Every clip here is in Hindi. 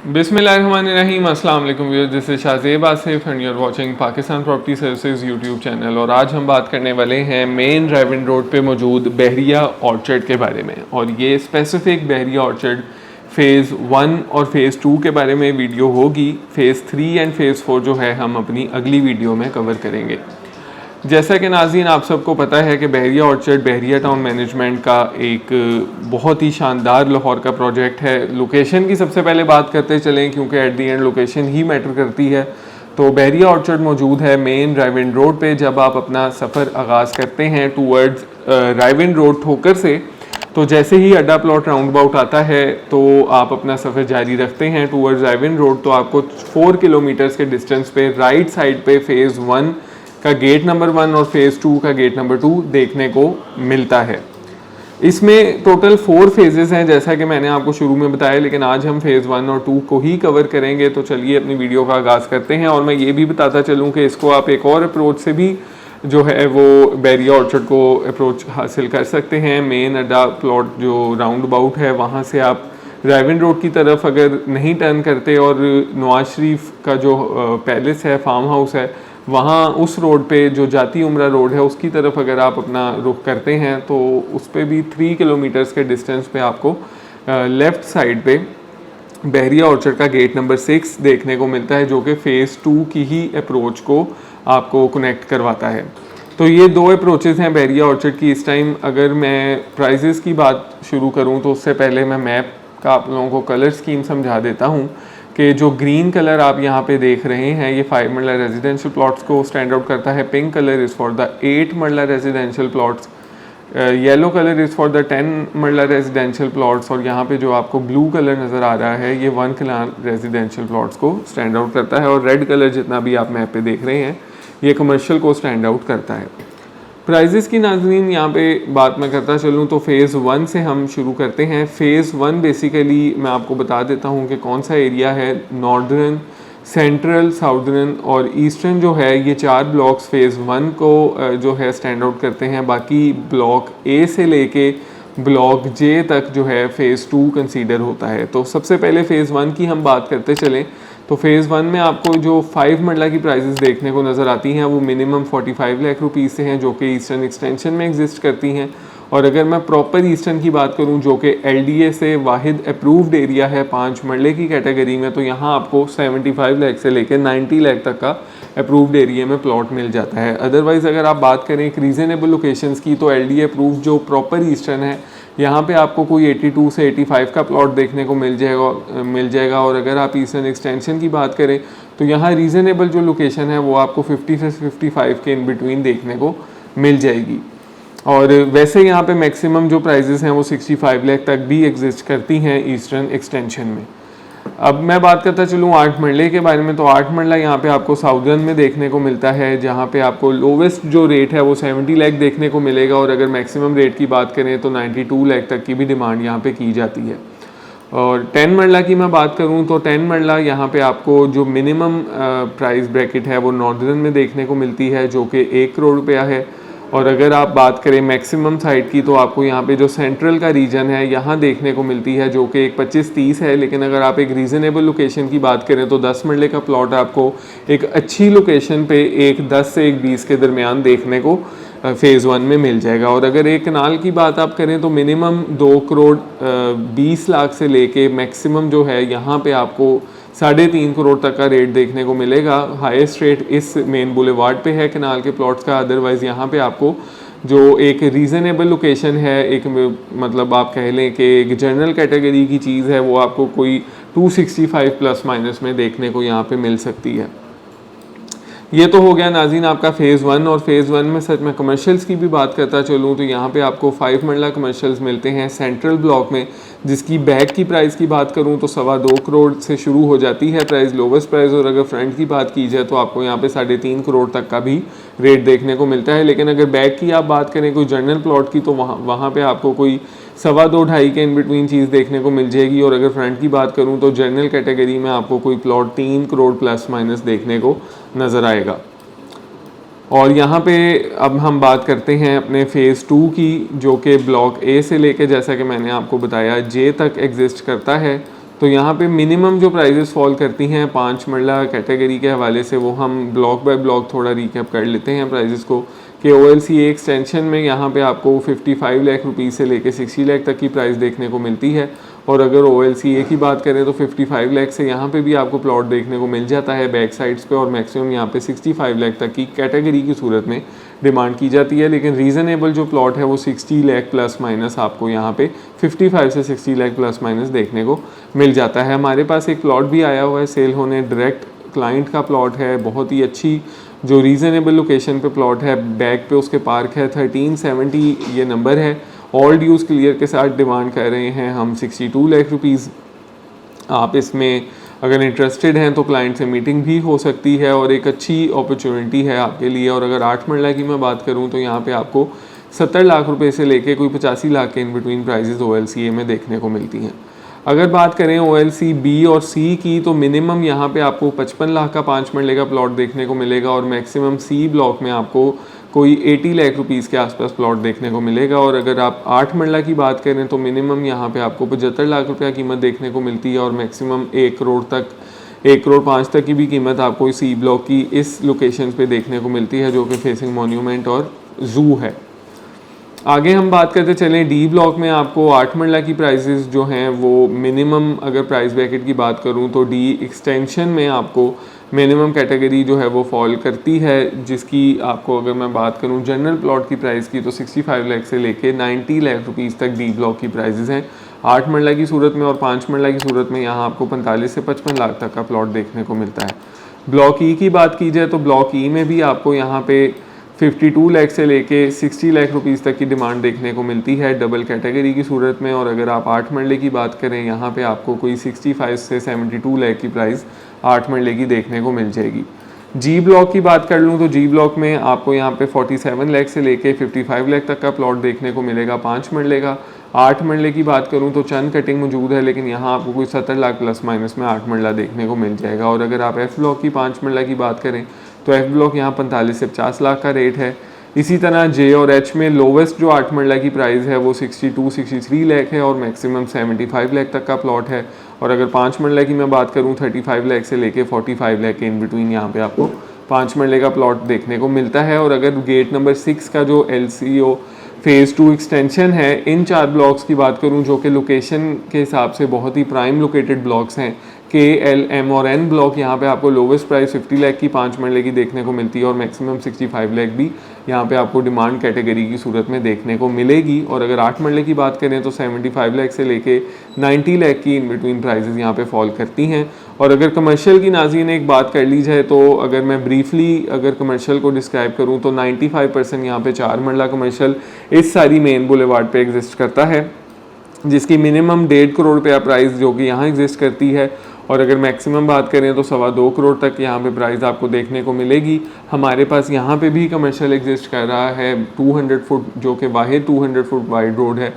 बिस्मिल्लाहिर्रहमानिर्रहीम। अस्सलाम वालेकुम viewers, this is Shahzeb Asif and you are watching Pakistan property services YouTube channel. और आज हम बात करने वाले हैं मेन ड्राइविंग रोड पे मौजूद बहरिया ऑर्चर्ड के बारे में। और ये स्पेसिफिक बहरिया ऑर्चर्ड फ़ेज़ 1 और फ़ेज़ 2 के बारे में वीडियो होगी। फ़ेज़ 3 एंड फ़ेज़ 4 जो है हम अपनी अगली वीडियो में कवर करेंगे। जैसा कि नाज़रीन आप सबको पता है कि बहरिया ऑर्चर्ड बहरिया टाउन मैनेजमेंट का एक बहुत ही शानदार लाहौर का प्रोजेक्ट है। लोकेशन की सबसे पहले बात करते चलें, क्योंकि at the and location he matter करती है। तो बहरिया ऑर्चर्ड मौजूद है मेन रायविंड रोड पे। जब आप अपना सफ़र आगाज़ करते हैं टूवर्ड्स रायविंड रोड ठोकर से, तो जैसे ही अड्डा प्लॉट राउंड अबाउट आता है तो आप अपना सफ़र जारी रखते हैं टूवर्ड्स रायविंड रोड, तो आपको 4 किलोमीटर्स के डिस्टेंस पे राइट साइड पे फ़ेज़ 1 का गेट नंबर 1 और फ़ेज़ 2 का गेट नंबर 2 देखने को मिलता है। इसमें टोटल 4 फेजेस हैं जैसा कि मैंने आपको शुरू में बताया, लेकिन आज हम फ़ेज़ 1 और 2 को ही कवर करेंगे। तो चलिए अपनी वीडियो का आगाज़ करते हैं। और मैं ये भी बताता चलूँ कि इसको आप एक और अप्रोच से भी जो है वो बहरिया ऑर्चर्ड को अप्रोच हासिल कर सकते हैं। मेन अड्डा प्लॉट जो राउंड अबाउट है वहाँ से आप रायविंड रोड की तरफ अगर नहीं टर्न करते और नवाज शरीफ का जो पैलेस है, फार्म हाउस है, वहाँ उस रोड पे जो जाती उम्रा रोड है उसकी तरफ अगर आप अपना रुख करते हैं तो उस पर भी 3 किलोमीटर्स के डिस्टेंस पे आपको लेफ़्ट साइड पे बहरिया ऑर्चर्ड का गेट नंबर 6 देखने को मिलता है, जो कि फ़ेज़ 2 की ही अप्रोच को आपको कनेक्ट करवाता है। तो ये 2 अप्रोचेज़ हैं बहरिया ऑर्चर्ड की। इस टाइम अगर मैं प्राइजेस की बात शुरू करूँ तो उससे पहले मैं मैप का आप लोगों को कलर स्कीम समझा देता हूँ कि जो ग्रीन कलर आप यहाँ पे देख रहे हैं ये 5 मरला रेजिडेंशियल प्लॉट्स को स्टैंड आउट करता है। Pink colour is for the 8 मरला residential plots, yellow colour is for the 10 मरला रेजिडेंशियल प्लॉट्स, और यहाँ पे जो आपको ब्लू कलर नज़र आ रहा है ये 1 कनाल रेजिडेंशियल प्लॉट्स को स्टैंड आउट करता है। और रेड कलर जितना भी आप मैप पे देख रहे हैं ये कमर्शियल को स्टैंड आउट करता है। प्राइजेस की नाज़रीन यहाँ पे बात मैं करता चलूँ तो फ़ेज़ 1 से हम शुरू करते हैं। फ़ेज़ 1 बेसिकली मैं आपको बता देता हूँ कि कौन सा एरिया है। नॉर्दर्न, सेंट्रल, साउदर्न और ईस्टर्न जो है ये 4 ब्लॉक्स फ़ेज़ 1 को जो है स्टैंड आउट करते हैं। बाकी ब्लॉक ए से लेके ब्लॉक जे तक जो है फ़ेज़ 2 कंसीडर होता है। तो सबसे पहले फ़ेज़ 1 की हम बात करते चलें तो फ़ेज़ 1 में आपको जो 5 मरला की प्राइजेस देखने को नज़र आती हैं वो मिनिमम 45 लाख रुपीज़ से हैं, जो कि ईस्टर्न एक्सटेंशन में एग्जिस्ट करती हैं। और अगर मैं प्रॉपर ईस्टर्न की बात करूं जो कि LDA से वाहिद अप्रूव्ड एरिया है 5 मरले की कैटेगरी में, तो यहाँ आपको 75 लाख से लेकर 90 लाख तक का अप्रूव्ड एरिया में प्लॉट मिल जाता है। अदरवाइज़ अगर आप बात करें एक रीज़नेबल लोकेशंस की तो LDA अप्रूव्ड जो प्रॉपर ईस्टर्न है यहाँ पे आपको कोई 82 से 85 का प्लॉट देखने को मिल जाएगा। और अगर आप ईस्टर्न एक्सटेंशन की बात करें तो यहाँ रीज़नेबल जो लोकेशन है वो आपको 50 से 55 के इन बिटवीन देखने को मिल जाएगी। और वैसे यहाँ पे मैक्सिमम जो प्राइजेस हैं वो 65 लाख तक भी एग्जिस्ट करती हैं ईस्टर्न एक्सटेंशन में। अब मैं बात करता चलूँ 8 मरले के बारे में। तो 8 मरला यहाँ पे आपको साउदर्न में देखने को मिलता है, जहाँ पे आपको लोवेस्ट जो रेट है वो 70 लाख देखने को मिलेगा। और अगर मैक्सिमम रेट की बात करें तो 92 लाख तक की भी डिमांड यहाँ पे की जाती है। और 10 मरला की मैं बात करूँ तो 10 मरला यहाँ पे आपको जो मिनिमम प्राइस ब्रैकेट है वो नॉर्दर्न में देखने को मिलती है, जो कि 1 करोड़ रुपया है। और अगर आप बात करें मैक्सिमम साइड की तो आपको यहाँ पे जो सेंट्रल का रीजन है यहाँ देखने को मिलती है, जो कि एक 25-30 है। लेकिन अगर आप एक रीज़नेबल लोकेशन की बात करें तो 10 मरले का प्लॉट आपको एक अच्छी लोकेशन पे एक 10 से एक 20 के दरमियान देखने को फ़ेज़ 1 में मिल जाएगा। और अगर एक कनाल की बात आप करें तो मिनिमम 2 करोड़ 20 लाख से लेके मैक्सिमम जो है यहाँ पे आपको 3.5 करोड़ तक का रेट देखने को मिलेगा। हाईएस्ट रेट इस मेन बुलेवार्ड पे है कनाल के प्लॉट्स का। अदरवाइज़ यहाँ पे आपको जो एक रीज़नेबल लोकेशन है, एक मतलब आप कह लें कि एक जनरल कैटेगरी की चीज़ है, वो आपको कोई 265 प्लस माइनस में देखने को यहाँ पे मिल सकती है। ये तो हो गया नाज़रीन आपका फ़ेज़ 1। और फ़ेज़ 1 में सच में कमर्शियल्स की भी बात करता चलूँ तो यहाँ पे आपको 5 मरला कमर्शियल्स मिलते हैं सेंट्रल ब्लॉक में, जिसकी बैक की प्राइस की बात करूँ तो 2.25 करोड़ से शुरू हो जाती है प्राइस, लोवेस्ट प्राइस। और अगर फ्रंट की बात की जाए तो आपको यहाँ पे 3.5 करोड़ तक का भी रेट देखने को मिलता है। लेकिन अगर बैक की आप बात करें कोई जनरल प्लॉट की तो वहाँ पर आपको कोई 2.25-2.5 के इन बिटवीन चीज़ देखने को मिल जाएगी। और अगर फ्रंट की बात करूँ तो जनरल कैटेगरी में आपको कोई प्लॉट 3 करोड़ प्लस माइनस देखने को नज़र आएगा। और यहाँ पे अब हम बात करते हैं अपने फ़ेज़ 2 की, जो कि ब्लॉक ए से लेके जैसा कि मैंने आपको बताया जे तक एग्जिस्ट करता है। तो तो यहाँ पे मिनिमम जो प्राइजेस फॉल करती हैं 5 मरला कैटेगरी के हवाले से, वो हम ब्लॉक बाय ब्लॉक थोड़ा रिकैप कर लेते हैं प्राइजेस को, कि OLCA एक्सटेंशन में यहाँ पे आपको 55 लाख रुपीज़ से लेके 60 लाख तक की प्राइस देखने को मिलती है। और अगर OLCA की बात करें तो 55 लाख से यहाँ पे भी आपको प्लॉट देखने को मिल जाता है बैक साइड्स पे, और मैक्सिमम यहाँ पे 65 लाख तक की कैटेगरी की सूरत में डिमांड की जाती है। लेकिन रीज़नेबल जो प्लॉट है वो 60 लाख प्लस माइनस आपको यहाँ पे 55 से 60 लाख प्लस माइनस देखने को मिल जाता है। हमारे पास एक प्लॉट भी आया हुआ है सेल होने, डायरेक्ट क्लाइंट का प्लॉट है, बहुत ही अच्छी जो रीज़नेबल लोकेशन पे प्लॉट है, बैक पे उसके पार्क है, 1370 ये नंबर है, ऑल ड्यूज़ क्लियर के साथ डिमांड कर रहे हैं हम 62 लाख रुपीज़। आप इसमें अगर इंटरेस्टेड हैं तो क्लाइंट से मीटिंग भी हो सकती है और एक अच्छी अपॉर्चुनिटी है आपके लिए। और अगर 8 मरला की मैं बात करूं तो यहाँ पे आपको 70 लाख रुपए से लेके कोई 85 लाख के इन बिटवीन प्राइजेस OLCA में देखने को मिलती हैं। अगर बात करें OLC B और C की तो मिनिमम यहाँ पे आपको 55 लाख का 5 मरले का प्लॉट देखने को मिलेगा, और मैक्सिमम C ब्लॉक में आपको कोई 80 लाख रुपीज़ के आसपास प्लॉट देखने को मिलेगा। और अगर आप 8 मरला की बात करें तो मिनिमम यहाँ पे आपको 75 लाख रुपया कीमत देखने को मिलती है, और मैक्सिमम 1 करोड़ तक, 1 करोड़ 5 तक की भी कीमत आपको C ब्लॉक की इस लोकेशन पे देखने को मिलती है, जो कि फेसिंग मॉन्यूमेंट और जू है। आगे हम बात करते चलें D ब्लॉक में आपको 8 मरला की प्राइसेस जो हैं वो मिनिमम, अगर प्राइस ब्रैकेट की बात करूं तो D एक्सटेंशन में आपको मिनिमम कैटेगरी जो है वो फॉल करती है, जिसकी आपको अगर मैं बात करूं जनरल प्लॉट की प्राइस की तो 65 लाख से लेके 90 लाख रुपीज़ तक D ब्लॉक की प्राइसेस हैं 8 मरला की सूरत में, और 5 मरला की सूरत में यहाँ आपको 45 से 55 लाख तक का प्लॉट देखने को मिलता है। ब्लॉक E की बात की जाए तो ब्लॉक E में भी आपको यहाँ पे 52 लाख से लेके 60 लाख रुपीज़ तक की डिमांड देखने को मिलती है डबल कैटेगरी की सूरत में। और अगर आप 8 मरले की बात करें यहाँ पे आपको कोई 65 से 72 लाख की प्राइस 8 मरले की देखने को मिल जाएगी। G ब्लॉक की बात कर लूँ तो G ब्लॉक में आपको यहाँ पे 47 लाख से लेके 55 लाख तक का प्लॉट देखने को मिलेगा 5 मरले का। 8 मरले की बात करूँ तो चंद कटिंग मौजूद है, लेकिन यहाँ आपको कोई 70 लाख प्लस माइनस में 8 मरला देखने को मिल जाएगा। और अगर आप F ब्लॉक की 5 मरला की बात करें तो F ब्लॉक यहाँ 45 से 50 लाख का रेट है। इसी तरह J और H में लोवेस्ट जो 8 मरला की प्राइस है वो 62-63 लाख है, और मैक्सिमम 75 लाख तक का प्लॉट है। और अगर 5 मरला की मैं बात करूँ 35 लाख से लेके 45 लाख के इन बिटवीन यहाँ पे आपको 5 मरले का प्लॉट देखने को मिलता है। और अगर गेट नंबर 6 का जो LCO फेज़ 2 एक्सटेंशन है, इन 4 ब्लॉक्स की बात करूं जो कि लोकेशन के हिसाब से बहुत ही प्राइम लोकेटेड ब्लॉक्स हैं, K, L, M और N ब्लॉक, यहाँ पे आपको लोवेस्ट प्राइस 50 लाख की 5 मरले की देखने को मिलती है, और मैक्सिमम 65 लाख भी यहाँ पे आपको डिमांड कैटेगरी की सूरत में देखने को मिलेगी। और अगर 8 मरले की बात करें तो 75 लाख से लेके 90 लाख की इन बिटवीन प्राइजेस यहाँ पे फॉल करती हैं। और अगर कमर्शियल की नाज़रीन एक बात कर ली जाए तो अगर मैं ब्रीफली अगर कमर्शियल को डिस्क्राइब करूँ तो 95% यहाँ पे 4 मरला कमर्शियल इस सारी मेन बुलेवार्ड पे एग्जिस्ट करता है, जिसकी मिनिमम 1.5 करोड़ रुपया प्राइस जो कि यहाँ एग्जिस्ट करती है। और अगर मैक्सिमम बात करें तो 2.25 करोड़ तक यहाँ पे प्राइस आपको देखने को मिलेगी। हमारे पास यहाँ पे भी कमर्शियल एग्जिस्ट कर रहा है 200 फुट, जो कि वाहिद 200 फुट वाइड रोड है,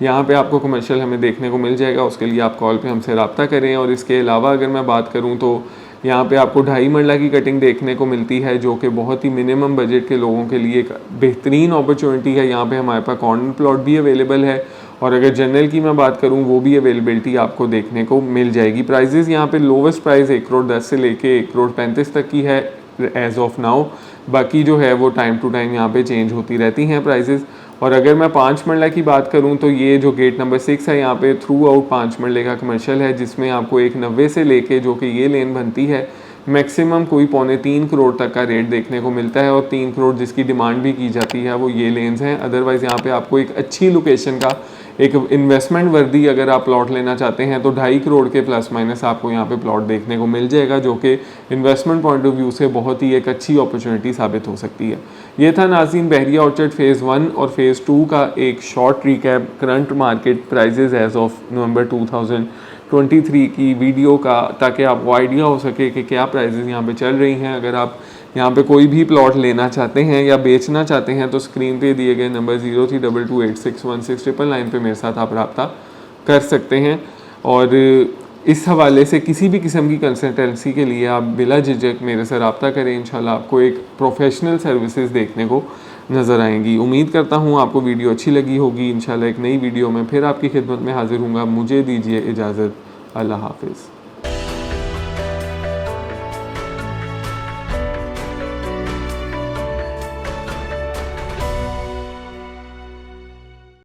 यहाँ पे आपको कमर्शियल हमें देखने को मिल जाएगा। उसके लिए आप कॉल पे हमसे रब्ता करें। और इसके अलावा अगर मैं बात करूँ तो यहाँ पे आपको 2.5 मरला की कटिंग देखने को मिलती है, जो कि बहुत ही मिनिमम बजट के लोगों के लिए एक बेहतरीन अपॉर्चुनिटी है। यहाँ पे हमारे पास कॉर्नर प्लॉट भी अवेलेबल है, और अगर जनरल की मैं बात करूँ वो भी अवेलेबिलिटी आपको देखने को मिल जाएगी। प्राइजेस यहाँ पे लोवेस्ट प्राइस 1 करोड़ 10 से लेके 1 करोड़ 35 तक की है एज ऑफ नाउ। बाकी जो है वो टाइम टू टाइम यहाँ पे चेंज होती रहती हैं प्राइजेस। और अगर मैं 5 मरला की बात करूं तो ये जो गेट नंबर 6 है यहाँ पे थ्रू आउट 5 मरले का कमर्शियल है, जिसमें आपको 190 से लेके जो कि ये लेन बनती है मैक्सिमम कोई 2.25 करोड़ तक का रेट देखने को मिलता है, और 3 करोड़ जिसकी डिमांड भी की जाती है वो ये लेन्स हैं। अदरवाइज़ यहाँ पे आपको एक अच्छी लोकेशन का एक इन्वेस्टमेंट वर्दी अगर आप प्लॉट लेना चाहते हैं तो 2.5 करोड़ के प्लस माइनस आपको यहाँ पे प्लॉट देखने को मिल जाएगा, जो कि इन्वेस्टमेंट पॉइंट ऑफ व्यू से बहुत ही एक अच्छी अपॉर्चुनिटी साबित हो सकती है। ये था नाज़रीन बहरिया ऑर्चर्ड फेज़ 1 और फेज़ 2 का एक short recap current market prices as of November 2023 की वीडियो का, ताकि आपको आइडिया हो सके कि क्या प्राइजेज यहाँ पे चल रही हैं। अगर आप यहाँ पे कोई भी प्लॉट लेना चाहते हैं या बेचना चाहते हैं तो स्क्रीन पे दिए गए नंबर 0322861699 पे मेरे साथ आप रब्ता कर सकते हैं। और इस हवाले से किसी भी किस्म की कंसल्टेंसी के लिए आप बिला झिझक मेरे से रब्ता करें। इंशाल्लाह आपको एक प्रोफेशनल सर्विसेज देखने को नज़र आएंगी। उम्मीद करता हूँ आपको वीडियो अच्छी लगी होगी। इंशाल्लाह एक नई वीडियो में फिर आपकी खिदमत में हाजिर हूँगा। मुझे दीजिए इजाज़त। अल्लाह हाफिज़।